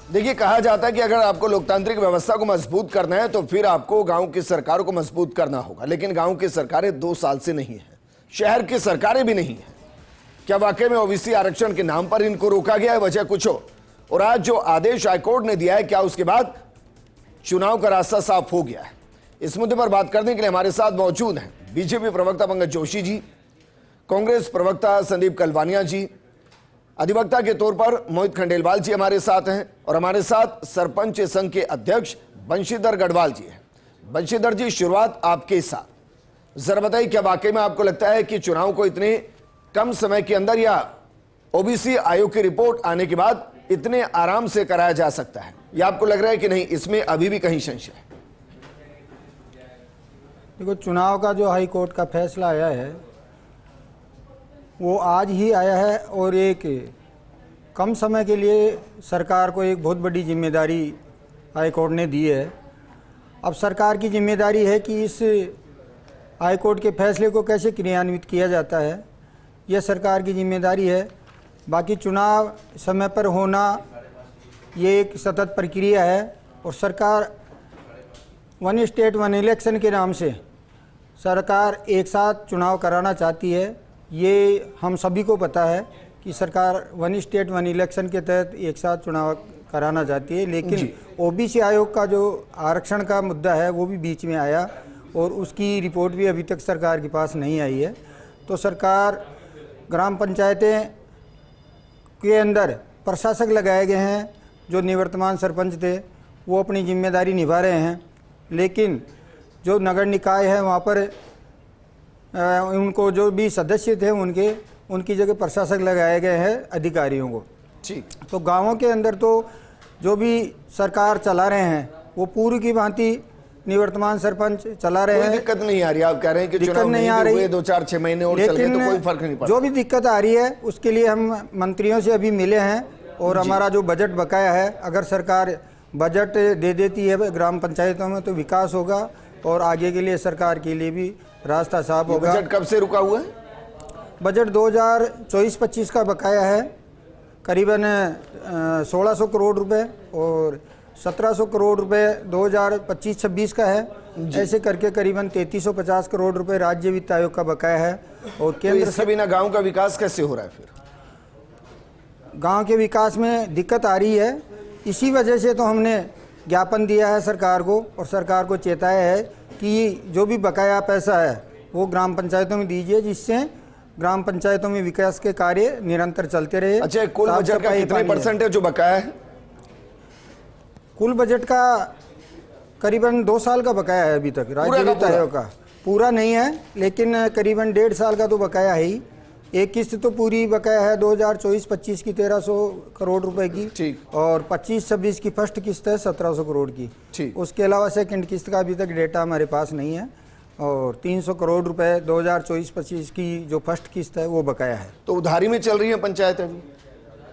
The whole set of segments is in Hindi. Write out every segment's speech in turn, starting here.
देखिए, कहा जाता है कि अगर आपको लोकतांत्रिक व्यवस्था को मजबूत करना है तो फिर आपको गांव की सरकारों को मजबूत करना होगा, लेकिन गांव की सरकारें 2 साल से नहीं है, शहर की सरकारें भी नहीं है। क्या वाकई में ओबीसी आरक्षण के नाम पर इनको रोका गया है, वजह कुछ और आज जो आदेश हाईकोर्ट ने दिया है, क्या उसके बाद चुनाव का रास्ता साफ हो गया है? इस मुद्दे पर बात करने के लिए हमारे साथ मौजूद हैं बीजेपी प्रवक्ता पंकज जोशी जी, कांग्रेस प्रवक्ता संदीप कलवानिया जी, अधिवक्ता के तौर पर मोहित खंडेलवाल जी हमारे साथ हैं, और हमारे साथ सरपंच संघ के अध्यक्ष बंशीधर गढ़वाल जी हैं। बंशीधर जी, शुरुआत आपके साथ, जरा बताइए, क्या वाकई में आपको लगता है कि चुनाव को इतने कम समय के अंदर या ओबीसी आयोग की रिपोर्ट आने के बाद इतने आराम से कराया जा सकता है, या आपको लग रहा है कि नहीं, इसमें अभी भी कहीं संशय है? देखो, चुनाव का जो हाई कोर्ट का फैसला आया है वो आज ही आया है, और एक कम समय के लिए सरकार को एक बहुत बड़ी जिम्मेदारी हाई कोर्ट ने दी है। अब सरकार की जिम्मेदारी है कि इस हाई कोर्ट के फैसले को कैसे क्रियान्वित किया जाता है, यह सरकार की जिम्मेदारी है। बाकी चुनाव समय पर होना ये एक सतत प्रक्रिया है, और सरकार वन स्टेट वन इलेक्शन के नाम से सरकार एक साथ चुनाव कराना चाहती है। ये हम सभी को पता है कि सरकार वन स्टेट वन इलेक्शन के तहत एक साथ चुनाव कराना चाहती है, लेकिन ओबीसी आयोग का जो आरक्षण का मुद्दा है वो भी बीच में आया, और उसकी रिपोर्ट भी अभी तक सरकार के पास नहीं आई है। तो सरकार, ग्राम पंचायतें के अंदर प्रशासक लगाए गए हैं, जो निवर्तमान सरपंच थे वो अपनी जिम्मेदारी निभा रहे हैं, लेकिन जो नगर निकाय है वहाँ पर उनको जो भी सदस्य थे उनकी जगह प्रशासक लगाए गए हैं अधिकारियों को। ठीक। तो गांवों के अंदर तो जो भी सरकार चला रहे हैं वो पूरी की भांति निवर्तमान सरपंच चला रहे हैं। दिक्कत नहीं आ रही, आप कह रहे हैं कि चुनाव नहीं आ रही, 2-4-6 महीने और चल गए तो कोई फर्क नहीं पड़ता। जो भी दिक्कत आ रही है उसके लिए हम मंत्रियों से अभी मिले हैं, और हमारा जो बजट बकाया है, अगर सरकार बजट दे देती है ग्राम पंचायतों में तो विकास होगा, और आगे के लिए सरकार के लिए भी रास्ता साफ होगा। बजट कब से रुका हुआ है? बजट 2024-25 का बकाया है, करीबन 1600 करोड़ रुपए, और 1700 करोड़ रुपए 2025-26 का है। ऐसे करके करीबन 3350 करोड़ रुपए राज्य वित्त आयोग का बकाया है। और केंद्र से बिना गांव का विकास कैसे हो रहा है? फिर गांव के विकास में दिक्कत आ रही है, इसी वजह से तो हमने ज्ञापन दिया है सरकार को, और सरकार को चेताया है कि जो भी बकाया पैसा है वो ग्राम पंचायतों में दीजिए, जिससे ग्राम पंचायतों में विकास के कार्य निरंतर चलते रहे। अच्छा, कुल बजट का कितने % जो बकाया है? कुल बजट का करीबन 2 साल का बकाया है अभी तक राज्य वित्त आयोग का। पूरा नहीं है, लेकिन करीबन 1.5 साल का तो बकाया है ही। एक किस्त तो पूरी बकाया है 2024-25 की 1300 करोड़ रुपए की, और 25-26 की फर्स्ट किस्त है 1700 करोड़ की। उसके अलावा सेकंड किस्त का अभी तक डेटा हमारे पास नहीं है, और 300 करोड़ रुपए 2024-25 की जो फर्स्ट किस्त है वो बकाया है। तो उधारी में चल रही है पंचायत अभी?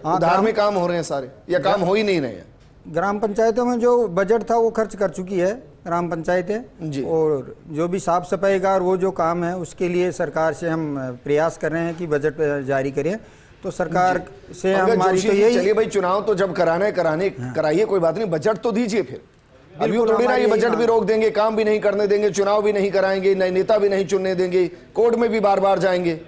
हाँ, उधार में काम हो रहे हैं सारे, या काम हो ही नहीं रहे हैं? ग्राम पंचायतों में जो बजट था वो खर्च कर चुकी है ग्राम पंचायतें, और जो भी साफ सफाई का और वो जो काम है उसके लिए सरकार से हम प्रयास कर रहे हैं कि बजट जारी करें। तो सरकार से हमारी तो यही, चलिए भाई, चुनाव तो जब कराना है कराइए, कोई बात नहीं, बजट तो दीजिए। फिर अभी थोड़ी ना ये बजट भी रोक देंगे, काम भी नहीं करने देंगे, चुनाव भी नहीं कराएंगे, नए नेता भी नहीं चुनने देंगे, कोर्ट में भी बार बार जाएंगे।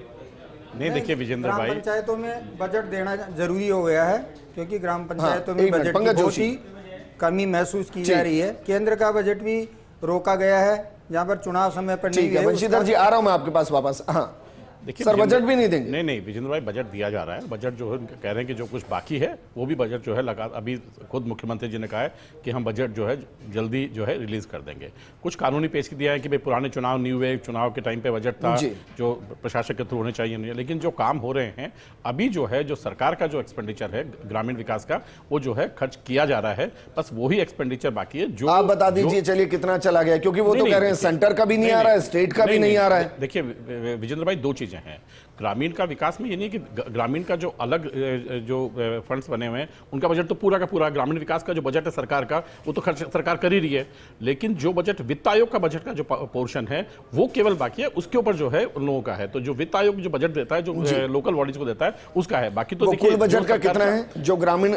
नहीं, देखिए विजेंद्र भाई, ग्राम पंचायतों में बजट देना जरूरी हो गया है, क्योंकि ग्राम पंचायतों में बजट की बहुत ही कमी महसूस की जा रही है। केंद्र का बजट भी रोका गया है, जहाँ पर चुनाव समय पर नहीं है। बंशीधर जी, आ रहा हूं मैं आपके पास वापस। हाँ देखिए सर, बजट भी नहीं देंगे? नहीं, विजेंद्र भाई, बजट दिया जा रहा है। बजट जो है कह रहे हैं कि जो कुछ बाकी है वो भी बजट जो है लगा, अभी खुद मुख्यमंत्री जी ने कहा है कि हम बजट जो है जल्दी जो है रिलीज कर देंगे। कुछ कानूनी पेश दिया है कि भाई पुराने चुनाव नहीं हुए, चुनाव के टाइम पे बजट था जो प्रशासक के थ्रू होने चाहिए नहीं, लेकिन जो काम हो रहे हैं अभी जो है, जो सरकार का जो एक्सपेंडिचर है ग्रामीण विकास का, वो जो है खर्च किया जा रहा है, बस वही एक्सपेंडिचर बाकी है। जो आप बता दीजिए, चलिए कितना चला गया, क्योंकि वो तो कह रहे हैं सेंटर का भी नहीं आ रहा है, स्टेट का भी नहीं आ रहा है। देखिए विजेंद्र भाई, 2 चीजें हैं। ग्रामीण का विकास में ये नहीं कि ग्रामीण का जो अलग जो फंड्स बने हुए हैं उनका बजट तो पूरा का पूरा, ग्रामीण विकास का जो बजट है सरकार का वो तो खर्च सरकार कर ही रही है, लेकिन जो बजट वित्त आयोग का बजट का जो पोर्शन है वो केवल बाकी है, उसके ऊपर जो है उन लोगों का है। तो जो वित्त आयोग जो बजट देता है, जो लोकल बॉडीज को देता है, उसका है। बाकी तो देखिए बजट का कितना है जो ग्रामीण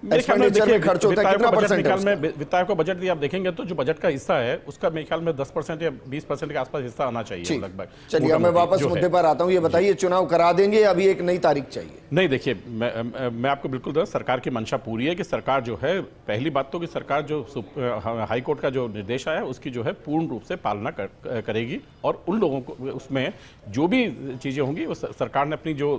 मेरे ख्याल में एक्सपेंडिचर में खर्च होता है, कितना वित्त परसेंट आयोग में वित्त आयोग का बजट भी आप देखेंगे तो जो बजट का हिस्सा है उसका मेरे ख्याल में 10% या 20% के आसपास हिस्सा आना चाहिए लगभग। चलिए मैं वापस मुद्दे पर आता हूं, ये बताइए चुनाव करा देंगे या अभी एक नई तारीख चाहिए? नहीं, देखिए मैं आपको बिल्कुल दूं, सरकार की मंशा पूरी है कि सरकार जो है, पहली बात तो कि सरकार जो हाई कोर्ट का जो निर्देश आया उसकी जो है पूर्ण रूप से पालना करेगी और उन लोगों को उसमें जो भी चीजें होंगी वो सरकार ने अपनी जो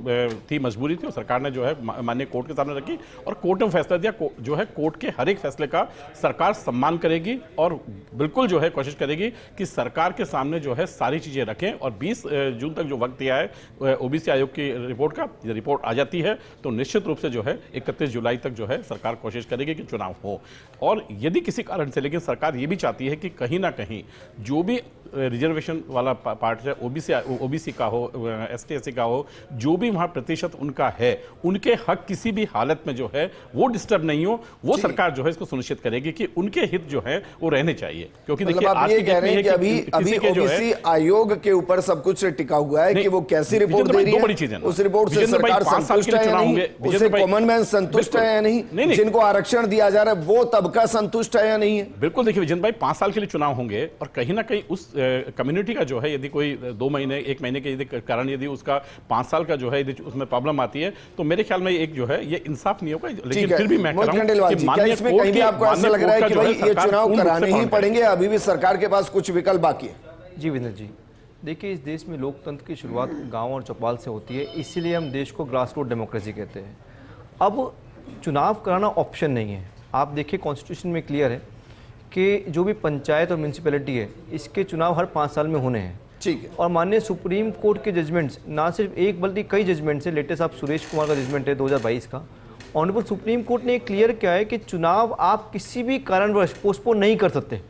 थी मजबूरी थी वो सरकार ने जो है माननीय कोर्ट के सामने रखी और कोर्ट ने फैसला दिया। जो है कोर्ट के हर एक फैसले का सरकार सम्मान करेगी और बिल्कुल जो है कोशिश करेगी कि सरकार के सामने जो है सारी चीजें रखें। और 20 जून तक जो वक्त दिया है ओबीसी आयोग की रिपोर्ट का, रिपोर्ट आ जाती है तो निश्चित रूप से जो है 31 जुलाई तक जो है सरकार कोशिश करेगी कि चुनाव हो। और यदि किसी कारण से, लेकिन सरकार ये भी चाहती है कि कहीं ना कहीं जो भी रिजर्वेशन वाला पार्ट है, ओबीसी का हो, एसटी एससी का हो, जो भी वहां प्रतिशत उनका है, उनके हक किसी भी हालत में जो है वो डिस्टर्ब नहीं हो, वो सरकार जो है इसको सुनिश्चित करेगी कि उनके हित जो है वो रहने चाहिए। क्योंकि देखिए आप ये कह रहे हैं कि अभी ओबीसी आयोग के ऊपर सब कुछ टिका हुआ है कि वो कैसी रिपोर्ट दे रही है, बड़ी चीजें उस रिपोर्ट से सरकार संतुष्ट है या नहीं, उससे कॉमन मैन संतुष्ट है या नहीं, जिनको आरक्षण दिया जा रहा है वो तबका संतुष्ट है या नहीं है? बिल्कुल, देखिए विजेंद्र भाई 5 साल के लिए चुनाव होंगे और कहीं ना कहीं उस कम्युनिटी का जो है यदि कोई 2 महीने 1 महीने के यदि कारण यदि उसका 5 साल का जो है यदि उसमें प्रॉब्लम आती है तो मेरे ख्याल में एक जो है ये इंसाफ नहीं होगा। लेकिन फिर भी मैं कह रहा हूं कि माननीय इसमें कहीं भी आपको ऐसा लग रहा है कि भाई ये चुनाव कराने ही पड़ेंगे, अभी भी सरकार के पास कुछ विकल्प बाकी है? जी विनोद जी, देखिए इस देश में लोकतंत्र की शुरुआत गांव और चौपाल से होती है, इसीलिए हम देश को ग्रास रूट डेमोक्रेसी कहते हैं। अब चुनाव कराना ऑप्शन नहीं है। आप देखिए कॉन्स्टिट्यूशन में क्लियर है कि जो भी पंचायत और म्यूनसिपैलिटी है इसके चुनाव हर 5 साल में होने हैं। ठीक है। और माननीय सुप्रीम कोर्ट के जजमेंट्स, ना सिर्फ एक बल्कि कई जजमेंट्स है, लेटेस्ट आप सुरेश कुमार का जजमेंट है 2022 का, ऑनरेबल सुप्रीम कोर्ट ने क्लियर किया है कि चुनाव आप किसी भी कारणवश पोस्टपोन नहीं कर सकते,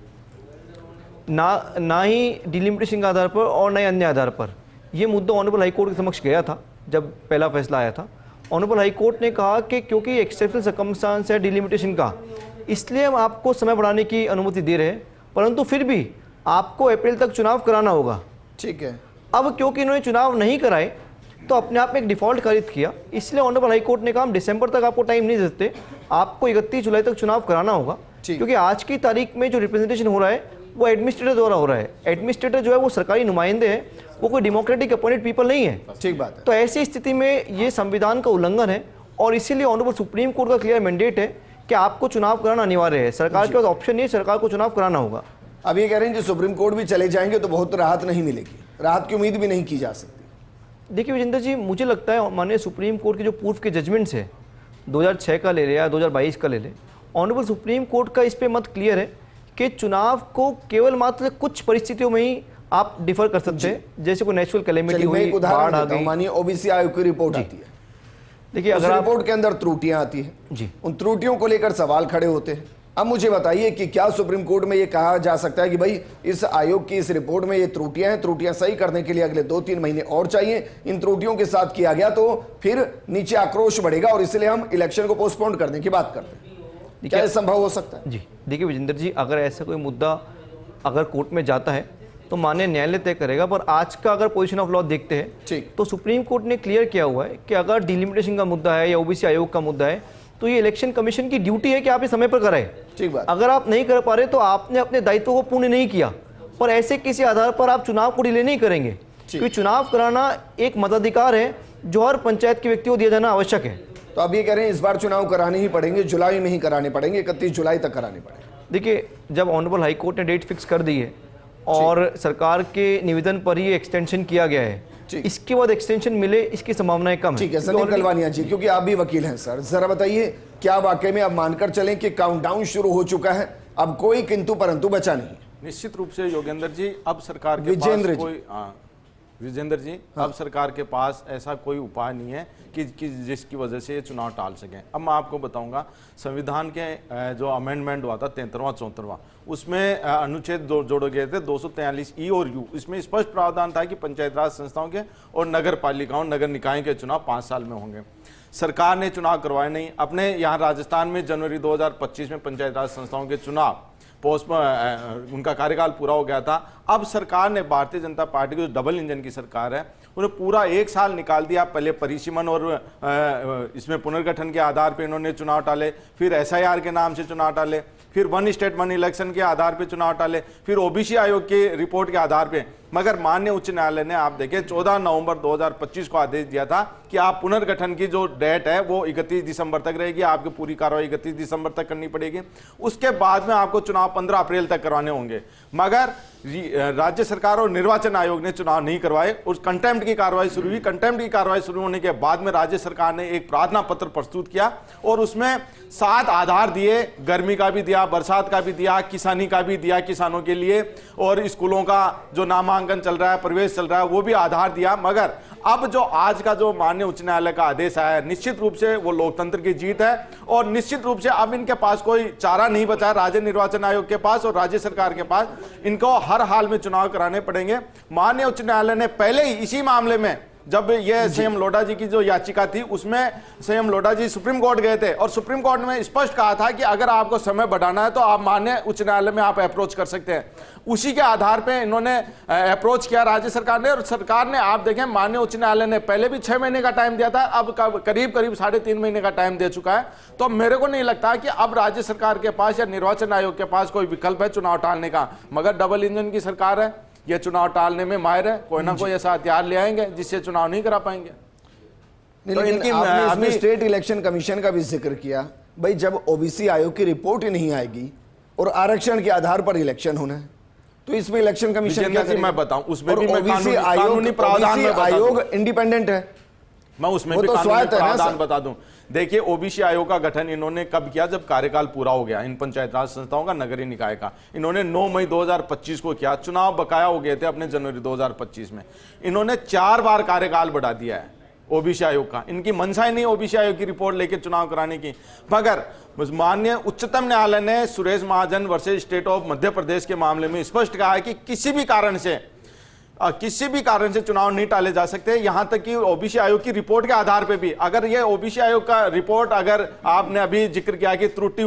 ना ही डिलिमिटेशन के आधार पर और ना ही अन्य आधार पर। यह मुद्दा ऑनरेबल हाई कोर्ट के समक्ष गया था जब पहला फैसला आया था। ऑनरेबल हाई कोर्ट ने कहा कि क्योंकि एक्सेप्शनल सर्कमस्टांस है डिलिमिटेशन का, इसलिए हम आपको समय बढ़ाने की अनुमति दे रहे हैं, परंतु फिर भी आपको अप्रैल तक चुनाव कराना होगा। ठीक है। अब क्योंकि इन्होंने चुनाव नहीं कराए तो अपने आप में एक डिफॉल्ट खरीद किया, इसलिए ऑनरेबल हाई कोर्ट ने कहा हम दिसंबर तक आपको टाइम नहीं देते, आपको 31 जुलाई तक चुनाव कराना होगा। क्योंकि आज की तारीख में जो रिप्रेजेंटेशन हो रहा है वो एडमिनिस्ट्रेटर द्वारा हो रहा है। एडमिनिस्ट्रेटर जो है वो सरकारी नुमाइंदे हैं, वो कोई डेमोक्रेटिक अपॉइंटेड पीपल नहीं है। ठीक बात है। तो ऐसी स्थिति में ये संविधान का उल्लंघन है और इसीलिए ऑनरेबल सुप्रीम कोर्ट का क्लियर मैंडेट है कि आपको चुनाव कराना अनिवार्य है। सरकार के पास ऑप्शन नहीं है, सरकार को चुनाव कराना होगा। अब ये कह रहे हैं कि सुप्रीम कोर्ट भी चले जाएंगे तो बहुत राहत नहीं मिलेगी, राहत की उम्मीद भी नहीं की जा सकती। देखिए विजेंद्र जी, मुझे लगता है माननीय सुप्रीम कोर्ट के जो पूर्व के जजमेंट्स है, 2006 का ले ले या 2022 का ले ले, ऑनरेबल सुप्रीम कोर्ट का इस पे मत क्लियर है कि चुनाव को केवल मात्र कुछ परिस्थितियों में ही आप डिफर कर सकते हैं, जैसे कोई नेचुरल कैलेमिटी हुई, बाढ़ आ गई। मानिए ओबीसी आयोग की रिपोर्ट आती है, देखिए अगर रिपोर्ट के अंदर त्रुटियां आती हैं जी, उन त्रुटियों को लेकर सवाल खड़े होते हैं। अब मुझे बताइए कि क्या सुप्रीम कोर्ट में ये कहा जा सकता है कि भाई इस आयोग की इस रिपोर्ट में ये त्रुटियां हैं, त्रुटियां सही करने के लिए अगले 2-3 महीने और चाहिए, इन त्रुटियों के साथ किया गया तो फिर नीचे आक्रोश बढ़ेगा और इसलिए हम इलेक्शन को पोस्टपोन करने की बात करते हैं? क्या ये संभव हो सकता है? जी देखिए विजेंद्र जी, अगर ऐसा कोई मुद्दा अगर कोर्ट में जाता है तो माननीय न्यायालय तय करेगा, पर आज का अगर पोजीशन ऑफ लॉ देखते हैं तो सुप्रीम कोर्ट ने क्लियर किया हुआ है कि अगर डिलिमिटेशन का मुद्दा है या ओबीसी आयोग का मुद्दा है तो ये इलेक्शन कमीशन की ड्यूटी है कि आप इस समय पर कराएं। ठीक बात। अगर आप नहीं कर पा रहे तो आपने अपने दायित्व को पूर्ण नहीं किया, पर ऐसे किसी आधार पर आप चुनाव को डिले नहीं करेंगे, क्योंकि चुनाव कराना एक मताधिकार है जो हर पंचायत के व्यक्ति को दिया जाना आवश्यक है। तो आप ये कह रहे हैं इस बार चुनाव कराने ही पड़ेंगे, जुलाई में ही कराने पड़ेंगे, 31 जुलाई तक कराने पड़ेंगे? देखिए जब ऑनरेबल हाई कोर्ट ने डेट फिक्स कर दी है और सरकार के निवेदन पर ही एक्सटेंशन किया गया है, इसके बाद एक्सटेंशन मिले इसकी संभावनाएं कम है। ठीक है संदीप कलवानिया जी, क्योंकि आप भी वकील हैं सर, जरा बताइए क्या वाकई में अब मानकर चलें कि काउंटडाउन शुरू हो चुका है, अब कोई किंतु परंतु बचा नहीं? निश्चित रूप से योगेंद्र जी, अब सरकार के विजेंद्र पास कोई विजेंद्र जी, अब सरकार के पास ऐसा कोई उपाय नहीं है कि जिसकी वजह से ये चुनाव टाल सकें। अब मैं आपको बताऊंगा, संविधान के जो अमेंडमेंट हुआ था 73वां 74वां, उसमें अनुच्छेद जोड़े गए थे 243 ई और यू। इसमें स्पष्ट प्रावधान था कि पंचायत राज संस्थाओं के और नगर पालिकाओं नगर निकायों के चुनाव 5 साल में होंगे। सरकार ने चुनाव करवाए नहीं। अपने यहाँ राजस्थान में जनवरी 2025 में पंचायत राज संस्थाओं के चुनाव उनका कार्यकाल पूरा हो गया था। अब सरकार ने, भारतीय जनता पार्टी की जो डबल इंजन की सरकार है, उन्हें पूरा 1 साल निकाल दिया। पहले परिसीमन और इसमें पुनर्गठन के आधार पर इन्होंने चुनाव टाले, फिर SIR के नाम से चुनाव टाले, फिर वन स्टेट वन इलेक्शन के आधार पर चुनाव टाले, फिर OBC आयोग की रिपोर्ट के आधार पर। मगर माननीय उच्च न्यायालय ने, आप देखें, 14 नवंबर 2025 को आदेश दिया था कि आप पुनर्गठन की जो डेट है वो 31 दिसंबर तक रहेगी, आपकी पूरी कार्रवाई 31 दिसंबर तक करनी पड़ेगी, उसके बाद में आपको चुनाव 15 अप्रैल तक करवाने होंगे। मगर राज्य सरकार और निर्वाचन आयोग ने चुनाव नहीं करवाए, उस कंटेम्प्ट की कार्रवाई शुरू हुई। कंटेम्प्ट की कार्रवाई शुरू होने के बाद में राज्य सरकार ने एक प्रार्थना पत्र प्रस्तुत किया और उसमें 7 आधार दिए, गर्मी का भी दिया, बरसात का भी दिया, किसानी का भी दिया किसानों के लिए, और स्कूलों का जो नामांकन चल रहा है, प्रवेश चल रहा है, वो भी आधार दिया। मगर अब जो आज का जो माननीय उच्च न्यायालय का आदेश आया है, निश्चित रूप से वो लोकतंत्र की जीत है और निश्चित रूप से अब इनके पास कोई चारा नहीं बचा है, राज्य निर्वाचन आयोग के पास और राज्य सरकार के पास। इनको हर हाल में चुनाव कराने पड़ेंगे। माननीय उच्च न्यायालय ने पहले ही इसी मामले में, जब ये संयम लोढ़ा जी की जो याचिका थी, उसमें संयम लोढ़ा जी सुप्रीम कोर्ट गए थे और सुप्रीम कोर्ट में स्पष्ट कहा था कि अगर आपको समय बढ़ाना है तो आप माननीय उच्च न्यायालय में आप अप्रोच कर सकते हैं। उसी के आधार पे इन्होंने अप्रोच किया राज्य सरकार ने, और सरकार ने, आप देखें, माननीय उच्च न्यायालय ने पहले भी 6 महीने का टाइम दिया था, अब करीब 3.5 महीने का टाइम दे चुका है। तो मेरे को नहीं लगता कि अब राज्य सरकार के पास या निर्वाचन आयोग के पास कोई विकल्प है चुनाव टालने का। मगर डबल इंजन की सरकार है, ये चुनाव टालने में माहिर है, कोई ना कोई ऐसा हथियार ले आएंगे जिससे चुनाव नहीं करा पाएंगे। तो इनकी आपने स्टेट इलेक्शन कमीशन का भी जिक्र किया। भाई, जब OBC आयोग की रिपोर्ट ही नहीं आएगी और आरक्षण के आधार पर इलेक्शन होना है, तो इसमें इलेक्शन कमीशन क्या करेगा? मैं बताऊं, उसमें भी मैं OBC कानूनी प्रावधान में आयोग इंडिपेंडेंट है, मैं उसमें भी कानूनी प्रावधान बता दूं। देखिए, OBC आयोग का गठन इन्होंने कब किया? जब कार्यकाल पूरा हो गया इन पंचायत राज संस्थाओं का, नगरीय निकाय का। इन्होंने 9 मई 2025 को किया। चुनाव बकाया हो गए थे अपने जनवरी 2025 में। इन्होंने 4 बार कार्यकाल बढ़ा दिया है OBC आयोग का। इनकी मंशा ही नहीं OBC आयोग की रिपोर्ट लेके चुनाव कराने की। मगर माननीय उच्चतम न्यायालय ने सुरेश महाजन versus state of Madhya Pradesh के मामले में स्पष्ट कहा है कि किसी भी कारण से चुनाव नहीं टाले जा सकते। यहां तक कि OBC आयोग की रिपोर्ट के आधार पे भी, अगर ये OBC आयोग का रिपोर्ट, अगर आपने अभी जिक्र किया कि त्रुटि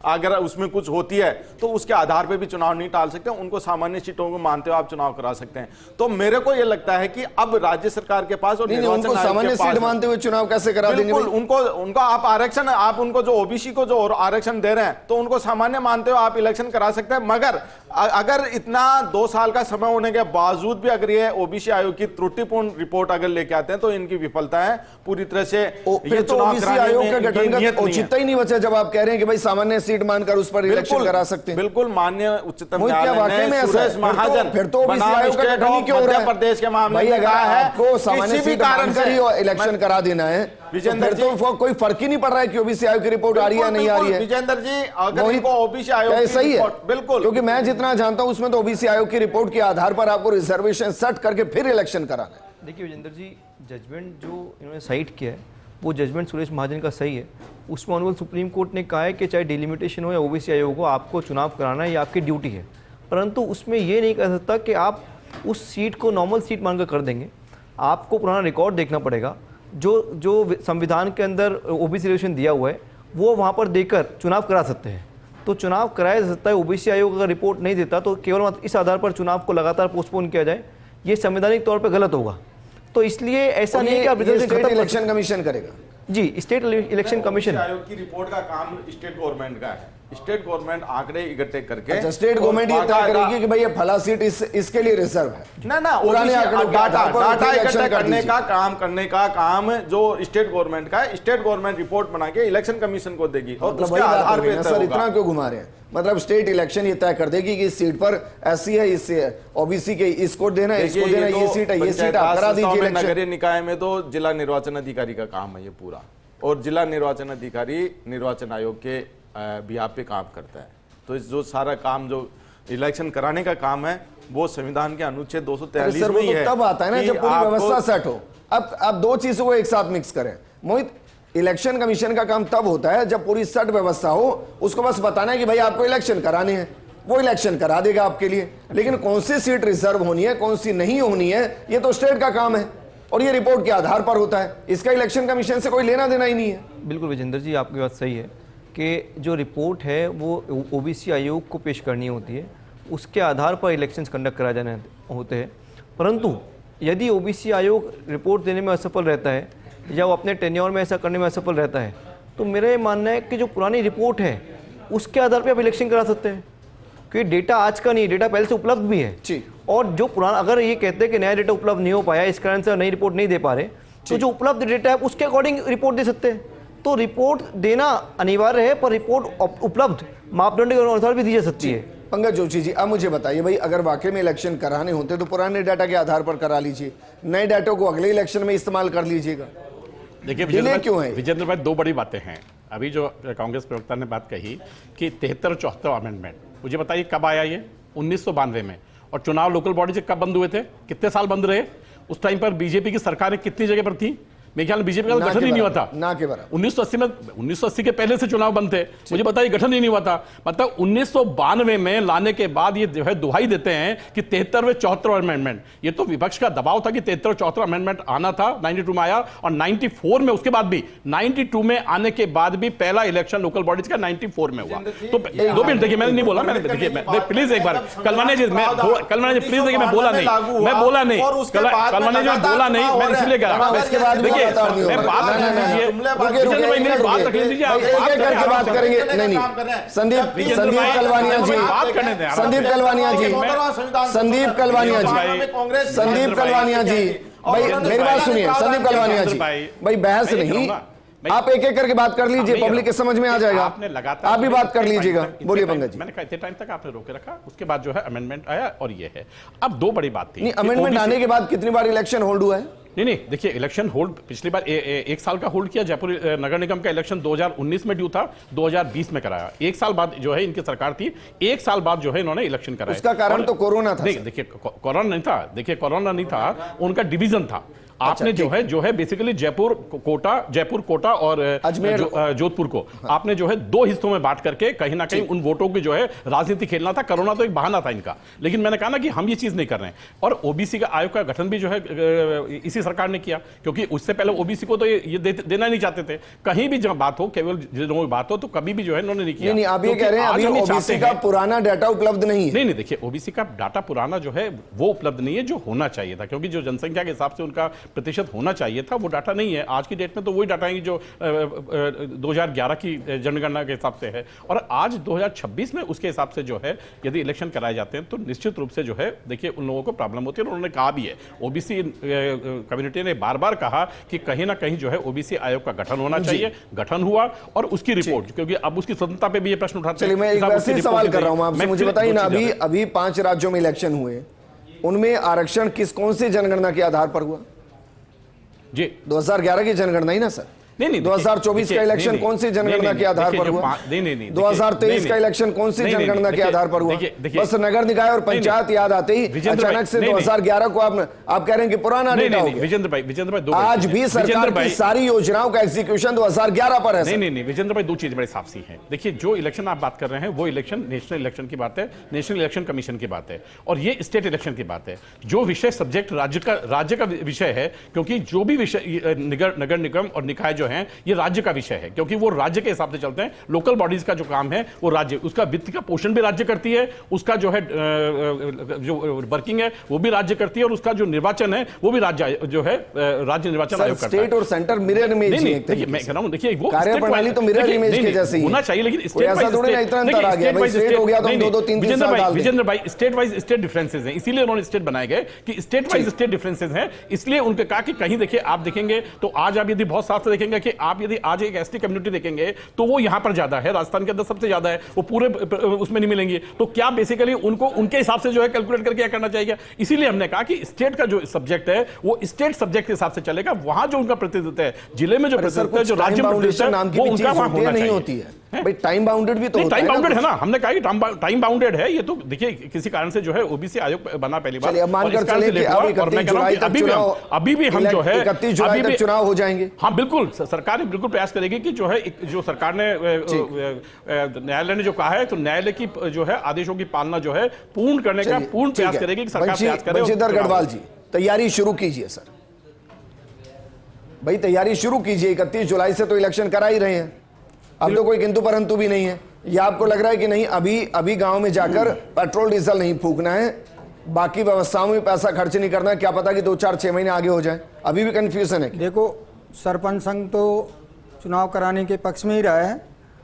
अगर उसमें कुछ होती है, तो उसके आधार पे भी चुनाव नहीं टाल सकते। उनको सामान्य सीटों को मानते हुए आप चुनाव करा सकते हैं। तो मेरे को यह लगता है कि अब राज्य सरकार के पास और निर्वाचन आयोग सामान्य सीट मानते हुए चुनाव कैसे करा देंगे? उनको आप आरक्षण, आप उनको जो OBC को जो आरक्षण दे रहे हैं, तो उनको सामान्य मानते हुए आप इलेक्शन करा सकते हैं। मगर अगर इतना 2 साल का समय होने के बावजूद भी अगर ये OBC आयोग की त्रुटिपूर्ण रिपोर्ट अगर लेके आते हैं, तो इनकी विफलता है पूरी तरह से। ये चुनाव आयोग का गठन का औचित्य ही नहीं बचा जब आप कह रहे हैं कि भाई सामान्य सीट मानकर उस पर इलेक्शन करा सकते हैं। बिल्कुल, माननीय उच्चतम न्यायालय ने सुरेश महाजन फिर तो OBC आयोग का गठन ही क्यों हो रहा है? मध्य प्रदेश के मामले में कहा है आपको सामान्य सीट मानकर ही इलेक्शन करा देना है, विजेंद्र जी, तो कोई फर्क ही नहीं पड़ रहा है कि OBC आयोग की रिपोर्ट आ रही है नहीं आ रही है। विजेंद्र जी, अगर इनको OBC आयोग सही है, बिल्कुल, क्योंकि मैं जितना जानता हूं उसमें तो OBC आयोग की रिपोर्ट के आधार पर आपको रिजर्वेशन सेट करके फिर इलेक्शन कराना है। देखिए विजेंद्र जी, जजमेंट जो इन्होंने साइट किया है वो जजमेंट सुरेश महाजन का सही है। उसमें ऑनरेबल सुप्रीम कोर्ट ने कहा है कि चाहे डिलिमिटेशन हो या OBC आयोग हो, आपको चुनाव कराना है, ये आपकी ड्यूटी है। परंतु उसमें ये नहीं कह सकता कि आप उस सीट को नॉर्मल सीट मानकर कर देंगे। आपको पुराना रिकॉर्ड देखना पड़ेगा। जो संविधान के अंदर OBC रिजर्वेशन दिया हुआ है वो वहाँ पर देकर चुनाव करा सकते हैं। तो चुनाव कराया जा सकता है। OBC आयोग अगर रिपोर्ट नहीं देता तो केवल इस आधार पर चुनाव को लगातार पोस्टपोन किया जाए, ये संवैधानिक तौर पर गलत होगा। तो इसलिए ऐसा नहीं है कि आप स्टेट इलेक्शन कमीशन करेगा। जी, स्टेट इलेक्शन कमीशन आयोग की रिपोर्ट का काम स्टेट गवर्नमेंट का है। स्टेट गवर्नमेंट आंकड़े इकट्ठे करके, अच्छा, स्टेट गवर्नमेंट ये तय करेगी कि भाई ये फला सीट इसके लिए रिजर्व है। ना पुराने डाटा इकट्ठा करने का काम जो स्टेट गवर्नमेंट का है। स्टेट गवर्नमेंट रिपोर्ट बना के इलेक्शन कमीशन को देगी और उसके आधार पे सर इतना क्यों घुमा रहे हैं? मतलब स्टेट इलेक्शन ये तय कर देगी कि इस सीट पर SC है, इस OBC के इसको देना है, इसको देना, ये सीट है, ये सीट आप करा दीजिए। नगरीय निकाय में तो जिला निर्वाचन अधिकारी का काम है ये पूरा, और जिला निर्वाचन अधिकारी निर्वाचन आयोग के बिहाफ पे काम करता है। तो इस जो सारा काम जो इलेक्शन कराने का काम है वो संविधान के अनुच्छेद 243 में ही है। तब आता है ना जब पूरी व्यवस्था सेट हो। अब आप 2 चीजों को एक साथ मिक्स करें मोहित। इलेक्शन कमीशन का काम तब होता है जब पूरी सेट व्यवस्था हो, उसको बस बताना है कि भाई आपको इलेक्शन कराने हैं, वो इलेक्शन करा देगा आपके लिए। लेकिन कौन सी सीट रिजर्व होनी है, कौन सी नहीं होनी है, ये तो स्टेट का काम है और ये रिपोर्ट के आधार पर होता है। इसका इलेक्शन कमीशन से कोई लेना देना ही नहीं है। बिल्कुल विजेंद्र जी, आपकी बात सही है। कि जो रिपोर्ट है वो ओबीसी आयोग को पेश करनी होती है, उसके आधार पर इलेक्शंस कंडक्ट कराए जाने होते हैं। परंतु यदि ओबीसी आयोग रिपोर्ट देने में असफल रहता है या वो अपने टेन्योर में ऐसा करने में असफल रहता है, तो मेरा ये मानना है कि जो पुरानी रिपोर्ट है उसके आधार पर आप इलेक्शन करा सकते हैं, क्योंकि डेटा आज का नहीं है, डेटा पहले से उपलब्ध भी है। जी। और जो पुराना, अगर ये कहते हैं कि नया डेटा उपलब्ध नहीं हो पाया इस कारण से नई रिपोर्ट नहीं दे पा रहे, तो जो उपलब्ध डेटा है उसके अकॉर्डिंग रिपोर्ट दे सकते हैं। तो रिपोर्ट देना अनिवार्य है, पर रिपोर्ट उपलब्ध मापदंड के अनुसार भी दी जा सकती है। पंकज जोशी जी, अब मुझे बताइए भाई, अगर वाकई में इलेक्शन कराने होते तो पुराने डाटा के आधार पर करा लीजिए, नए डाटा को अगले इलेक्शन में इस्तेमाल कर लीजिएगा। देखिए विजेंद्र भाई, दो बड़ी बातें हैं। अभी जो कांग्रेस प्रवक्ता ने बात कही कि 73 और 74 अमेंडमेंट, मुझे बताइए कब आया ये? 1992 में। और चुनाव लोकल बॉडी से कब बंद हुए थे? कितने साल बंद रहे? उस टाइम पर बीजेपी की सरकारें कितनी जगह पर थी? मेरे ख्याल में बीजेपी का गठन ही नहीं हुआ था ना के बराबर। 1980 में, 1980 के पहले से चुनाव बंद थे, मुझे बताइए गठन ही नहीं हुआ था। मतलब 1992 में लाने के बाद ये जो है दुहाई देते हैं कि 73वें 74 अमेंडमेंट, ये तो विपक्ष का दबाव था कि 73 74 अमेंडमेंट आना था, 92 में आया और 94 में, उसके बाद भी 92 में आने के बाद भी पहला इलेक्शन लोकल बॉडीज का 94 में हुआ। तो 2 मिनट देखिए, मैंने नहीं बोला, मैंने देखिए प्लीज एक बार कलवाने जी, मैं कलवाने जी प्लीज देखिए, मैं बोला नहीं, कलवाने जी बोला नहीं, मैं इसलिए कह रहा हूं। इसके बाद देखिए मैं बात बात करेंगे। नहीं, संदीप कलवानिया जी, संदीप कलवानिया जी, भाई मेरी बात सुनिए। संदीप कलवानिया जी, भाई बहस नहीं, आप एक एक करके बात कर लीजिए, पब्लिक के समझ में आ जाएगा। आपने लगातार, आप भी बात कर लीजिएगा, बोलिए पंकज जी। मैंने कहा इतने टाइम तक आपने रोके रखा, उसके बाद जो है अमेंडमेंट आया और ये है। अब 2 बड़ी बात थी। नहीं, अमेंडमेंट आने के बाद कितनी बार इलेक्शन होल्ड हुआ है? नहीं, देखिए इलेक्शन होल्ड पिछली बार 1 साल का होल्ड किया। जयपुर नगर निगम का इलेक्शन 2019 में ड्यू था, 2020 में कराया। 1 साल बाद जो है इनकी सरकार थी, 1 साल बाद जो है इन्होंने इलेक्शन कराया। उसका कारण तो कोरोना था। नहीं, देखिए कोरोना नहीं था, देखिए कोरोना नहीं था, उनका डिवीजन था। आपने जो है बेसिकली जयपुर कोटा और जोधपुर को आपने जो है 2 हिस्सों में बांट करके कहीं ना कहीं उन वोटों की जो है राजनीति खेलना था। कोरोना तो एक बहाना था इनका, लेकिन मैंने कहा ना कि हम ये चीज नहीं कर रहे हैं। और ओबीसी का आयोग का गठन भी जो है इसी सरकार ने किया, क्योंकि उससे पहले ओबीसी को तो ये देना नहीं चाहते थे। कहीं भी जब बात हो, केवल जिलों में बात हो, तो कभी भी जो है इन्होंने नहीं किया। नहीं, आप ये कह रहे हैं अभी ओबीसी का पुराना डाटा उपलब्ध नहीं है? नहीं, देखिए ओबीसी का डाटा पुराना जो है वो उपलब्ध नहीं है, जो होना चाहिए था, क्योंकि जो जनसंख्या के हिसाब से उनका प्रतिशत होना चाहिए था वो डाटा नहीं है। आज की डेट में तो वही डाटा है जो 2011 की जनगणना के हिसाब से है, और आज 2026 में उसके हिसाब से जो है यदि इलेक्शन कराए जाते हैं तो निश्चित रूप से जो है देखिए उन लोगों को प्रॉब्लम होती है। और उन्होंने कहा भी है, ओबीसी कम्युनिटी ने बार-बार कहा कि कहीं ना कहीं जो है ओबीसी आयोग का गठन होना चाहिए। गठन हुआ और उसकी रिपोर्ट, क्योंकि अब उसकी स्वतंत्रता पे भी ये प्रश्न उठाते हैं। चलिए मैं एक वैसे सवाल कर रहा हूं आपसे, मुझे बताइए ना, अभी 5 राज्यों में इलेक्शन हुए, उनमें आरक्षण कौन सी जनगणना के आधार पर हुआ? जी 2011 की जनगणना ही ना सर? नहीं, 2024 का इलेक्शन कौन सी जनगणना के आधार पर हुआ? नहीं, 2023 का इलेक्शन कौन सी जनगणना के आधार पर हुआ? बस नगर निकाय और पंचायत याद आते ही अचानक से 2011 को आप कह रहे हैं कि पुराना डेटा हो गया। विजेंद्र भाई आज भी सरकार की सारी योजनाओं का एग्जीक्यूशन 2011 पर है। नहीं, विजेंद्र भाई 2 चीज बड़े साफ सी हैं। देखिए जो इलेक्शन आप बात कर रहे हैं वो इलेक्शन नेशनल इलेक्शन की बात है, नेशनल इलेक्शन कमीशन की बात है, और ये स्टेट इलेक्शन की बात है। जो विषय सब्जेक्ट राज्य का विषय है, क्योंकि जो भी विषय नगर निगम और निकाय जो है ये राज्य का विषय है, क्योंकि वो राज्य के हिसाब से चलते हैं। लोकल बॉडीज का जो काम है वो राज्य, उसका वित्त का पोषण भी राज्य करती है, उसका जो है जो वर्किंग है वो भी राज्य करती है, और उसका जो निर्वाचन है वो भी राज्य जो है राज्य निर्वाचन आयोग करता है। स्टेट और सेंटर मिरर इमेज है। मैं कह रहा हूं देखिए वो कार्यप्रणाली तो मिरर इमेज के जैसे ही होना चाहिए, लेकिन स्टेट वाइज विजेंद्र भाई स्टेट वाइज स्टेट डिफरेंसेस हैं, इसीलिए उन्होंने स्टेट बनाए गए कि स्टेट वाइज स्टेट डिफरेंसेस हैं। इसलिए उनके कहा कि कहीं देखिए आप देखेंगे तो आज आप यदि बहुत साफ से देखेंगे कि आप यदि आज एक एसटी कम्युनिटी देखेंगे तो वो यहां पर ज्यादा है, राजस्थान के अंदर सबसे ज्यादा है, वो पूरे उसमें नहीं मिलेंगे। तो क्या बेसिकली उनको उनके हिसाब से जो है कैलकुलेट करके क्या करना चाहिए? इसीलिए हमने कहा कि स्टेट का जो सब्जेक्ट है वो स्टेट सब्जेक्ट के हिसाब से चलेगा। वहां जो उनका प्रतिनिधित्व है, जिले में जो प्रतिनिधित्व है, जो राज्य में प्रतिनिधित्व है, वो उनका वहां होना नहीं होती है। भाई टाइम बाउंडेड भी तो टाइम बाउंडेड है ना, हमने कहा कि टाइम बाउंडेड है। ये तो देखिए किसी कारण से जो है ओबीसी आयोग बना पहली बार, मानकर चले कि अब 31 जुलाई तक चुनाव, अभी भी हम जो है 31 जुलाई तक चुनाव हो जाएंगे। हाँ बिल्कुल, सरकार बिल्कुल प्रयास करेगी कि जो है जो सरकार ने न्यायालय ने जो कहा है, तो न्यायालय की जो है आदेशों की पालना जो है पूर्ण करने का पूर्ण प्रयास करेगी कि सरकार प्रयास करे। बंशीधर गढ़वाल जी तैयारी शुरू कीजिए सर, भाई तैयारी शुरू कीजिए। 31 जुलाई से तो इलेक्शन करा ही रहे हैं, अब तो कोई किंतु परंतु भी नहीं है। या आपको लग रहा है कि नहीं, अभी गांव में जाकर पेट्रोल डीजल नहीं फूकना है, बाकी व्यवस्थाओं में पैसा खर्च नहीं करना है, क्या पता कि 2-4-6 महीने आगे हो जाए? अभी भी कंफ्यूजन है? देखो, सरपंच संघ तो चुनाव कराने के पक्ष में ही रहा है।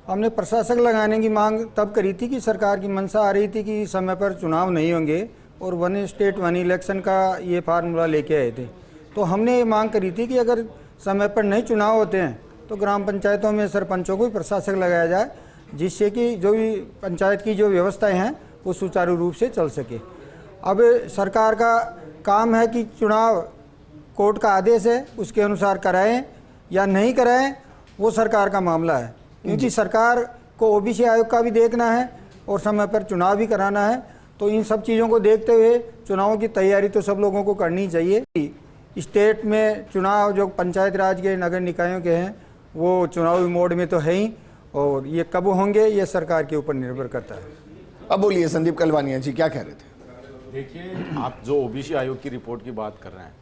हमने प्रशासक लगाने की मांग तब करी थी कि सरकार की मंशा आ रही थी कि समय पर चुनाव नहीं होंगे, और वन स्टेट वन इलेक्शन का ये फार्मूला लेके आए थे। तो हमने ये मांग करी थी कि अगर समय पर नहीं चुनाव होते हैं तो ग्राम पंचायतों में सरपंचों को भी प्रशासक लगाया जाए, जिससे कि जो भी पंचायत की जो व्यवस्थाएं हैं वो सुचारू रूप से चल सके। अब सरकार का काम है कि चुनाव कोर्ट का आदेश है, उसके अनुसार कराएं या नहीं कराएं, वो सरकार का मामला है, क्योंकि सरकार को ओबीसी आयोग का भी देखना है और समय पर चुनाव भी कराना है। तो इन सब चीज़ों को देखते हुए चुनावों की तैयारी तो सब लोगों को करनी चाहिए। स्टेट में चुनाव जो पंचायत राज के नगर निकायों के हैं वो चुनावी मोड में तो है ही, और ये कब होंगे ये सरकार के ऊपर निर्भर करता है। अब बोलिए संदीप कलवानिया जी, क्या कह रहे थे? देखिए, आप जो ओबीसी आयोग की रिपोर्ट की बात कर रहे हैं,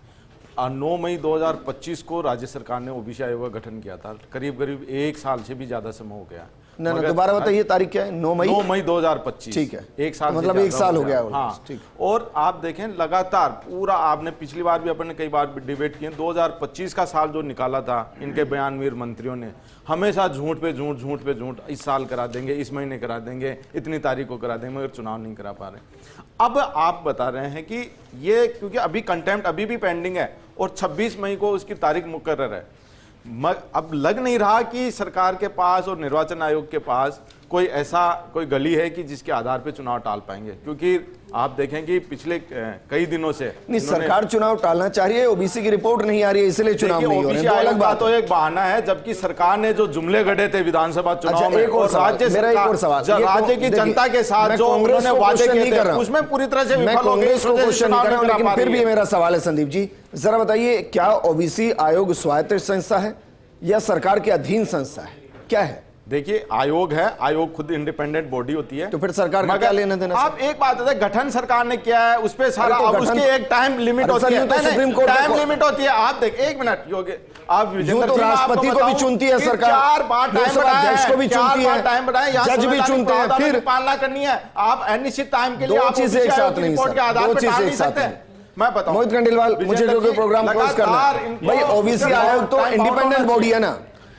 9 मई 2025 को राज्य सरकार ने ओबीसी आयोग का गठन किया था। करीब 1 साल से भी ज्यादा समय हो गया। ना दोबारा बताइए, तारीख क्या है? 9 मई 2025। ठीक है, 1 साल मतलब 1 साल हो गया। हाँ, ठीक। और आप देखें लगातार पूरा, आपने पिछली बार भी अपन ने कई बार डिबेट किए, 2025 का साल जो निकाला था इनके बयानवीर मंत्रियों ने, हमेशा झूठ पे झूठ, इस साल करा देंगे, इस महीने करा देंगे, इतनी तारीख को करा देंगे, मगर चुनाव नहीं करा पा रहे। अब आप बता रहे हैं कि ये, क्योंकि अभी कंटेम्प्ट अभी भी पेंडिंग है और 26 मई को उसकी तारीख मुकर्रर है। अब लग नहीं रहा कि सरकार के पास और निर्वाचन आयोग के पास कोई गली है कि जिसके आधार पे चुनाव टाल पाएंगे, क्योंकि आप देखें कि पिछले कई दिनों से नहीं, सरकार चुनाव टालना चाह रही है, ओबीसी की रिपोर्ट नहीं आ रही है इसलिए चुनाव नहीं हो रहे हैं, तो अलग बात। तो एक बहाना है, जबकि सरकार ने जो जुमले गढ़े थे विधानसभा चुनाव में, एक और राज्य की जनता के साथ जो उन्होंने वादे किए थे उसमें पूरी तरह से विफल हो गए। लेकिन फिर भी मेरा सवाल है संदीप जी, जरा बताइए, क्या ओबीसी आयोग स्वायत्त संस्था है या सरकार के अधीन संस्था है, क्या है? देखिए, आयोग है, आयोग खुद इंडिपेंडेंट बॉडी होती है, तो फिर सरकार का क्या लेना देना? आप एक बात है, गठन सरकार ने किया है, उस पे सारा, तो उसकी एक टाइम लिमिट होती है, टाइम लिमिट होती है। आप देख, 1 मिनट योग्य, आप तो राष्ट्रपति को भी चुनती है सरकार, 4 बार टाइम बढ़ाया, को भी चुनती है, टाइम बढ़ाया, जज भी चुनते हैं, फिर पालना करनी है। आप अनिश्चित टाइम के लिए दो चीजें एक साथ नहीं, रिपोर्ट के आधार पर टाल नहीं सकते। मैं बताऊं, मोहित खंडेलवाल, मुझे जो प्रोग्राम क्लोज करना है भाई, ओबीसी आयोग तो इंडिपेंडेंट बॉडी है ना,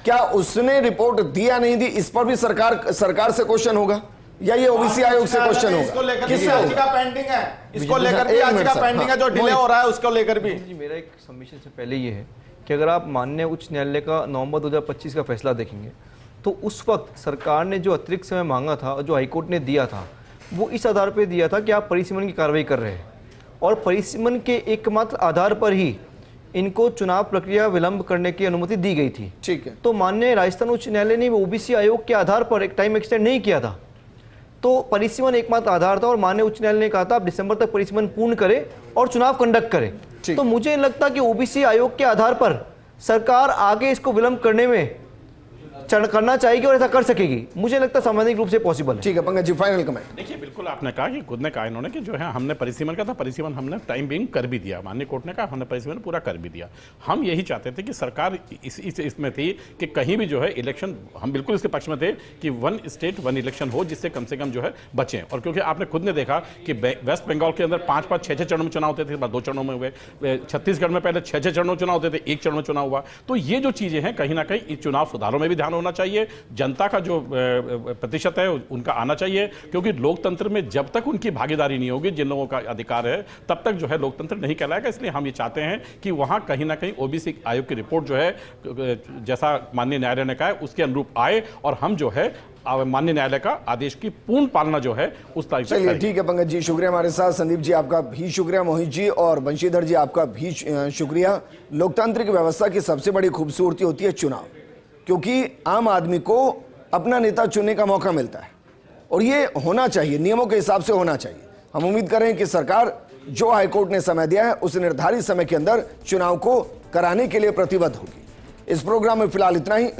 क्या उसने रिपोर्ट दिया नहीं दी, इस पर भी सरकार से क्वेश्चन होगा या ये ओबीसी आयोग से क्वेश्चन होगा? किससे होगा? पेंडिंग है, इसको लेकर भी याचिका पेंडिंग है, जो डिले हो रहा है उसको लेकर भी। मेरा एक सबमिशन से पहले ये है कि अगर आप माननीय उच्च न्यायालय का नवंबर 2025 का फैसला देखेंगे तो उस वक्त सरकार ने जो अतिरिक्त समय मांगा था, जो हाईकोर्ट ने दिया था, वो इस आधार पर दिया था कि आप परिसीमन की कार्रवाई कर रहे हैं, और परिसीमन के एकमात्र आधार पर ही इनको चुनाव प्रक्रिया विलंब करने की अनुमति दी गई थी। ठीक है, तो माननीय राजस्थान उच्च न्यायालय ने ओबीसी आयोग के आधार पर एक टाइम एक्सटेंड नहीं किया था, तो परिसीमन एकमात्र आधार था, और माननीय उच्च न्यायालय ने कहा था आप दिसंबर तक परिसीमन पूर्ण करें और चुनाव कंडक्ट करें। तो मुझे लगता कि ओबीसी आयोग के आधार पर सरकार आगे इसको विलंब करने में करना चाहेगी और ऐसा कर सकेगी। मुझे लगता है सामाजिक रूप से पॉसिबल है। ठीक है, पंकज जी, फाइनल कमेंट। देखिए, बिल्कुल आपने कहा कि खुद ने कहा इन्होंने कि जो है हमने परिसीमन का था, परिसीमन हमने टाइम बिंग कर भी दिया, माननीय कोर्ट ने कहा हमने परिसीमन पूरा कर भी दिया। हम यही चाहते थे कि सरकार इसमें थी कि कहीं भी जो है इलेक्शन, हम बिल्कुल इसके पक्ष में थे कि 1 स्टेट 1 इलेक्शन हो, जिससे कम से कम जो है बचें। और क्योंकि आपने खुद ने देखा कि वेस्ट बंगाल के अंदर 5-5, 6-6 चरणों में चुनाव होते थे, 2 चरणों में हुए, छत्तीसगढ़ में पहले 6-6 चरणों में चुनाव होते थे, 1 चरण में चुनाव हुआ। तो ये जो चीजें हैं, कहीं ना कहीं इस चुनाव सुधारों में भी ध्यान होना चाहिए, जनता का जो प्रतिशत है उनका आना चाहिए, क्योंकि लोकतंत्र में जब तक उनकी भागीदारी नहीं होगी, जिन लोगों का अधिकार है, तब तक जो है लोकतंत्र नहीं कहलाएगा। इसलिए हम ये चाहते हैं कि वहां कहीं ना कहीं ओबीसी आयोग की रिपोर्ट जो है, जैसा माननीय न्यायालय ने कहा है उसके अनुरूप आए, और हम जो है माननीय न्यायालय का आदेश की पूर्ण पालना जो है उस तारीख पर। चलिए ठीक है पंकज जी, शुक्रिया हमारे साथ। संदीप जी आपका भी शुक्रिया, मोहित जी और बंशीधर जी आपका भी शुक्रिया। लोकतांत्रिक व्यवस्था की सबसे बड़ी खूबसूरती होती है चुनाव, क्योंकि आम आदमी को अपना नेता चुनने का मौका मिलता है, और ये होना चाहिए, नियमों के हिसाब से होना चाहिए। हम उम्मीद कर रहे हैं कि सरकार जो हाईकोर्ट ने समय दिया है उस निर्धारित समय के अंदर चुनाव को कराने के लिए प्रतिबद्ध होगी। इस प्रोग्राम में फिलहाल इतना ही।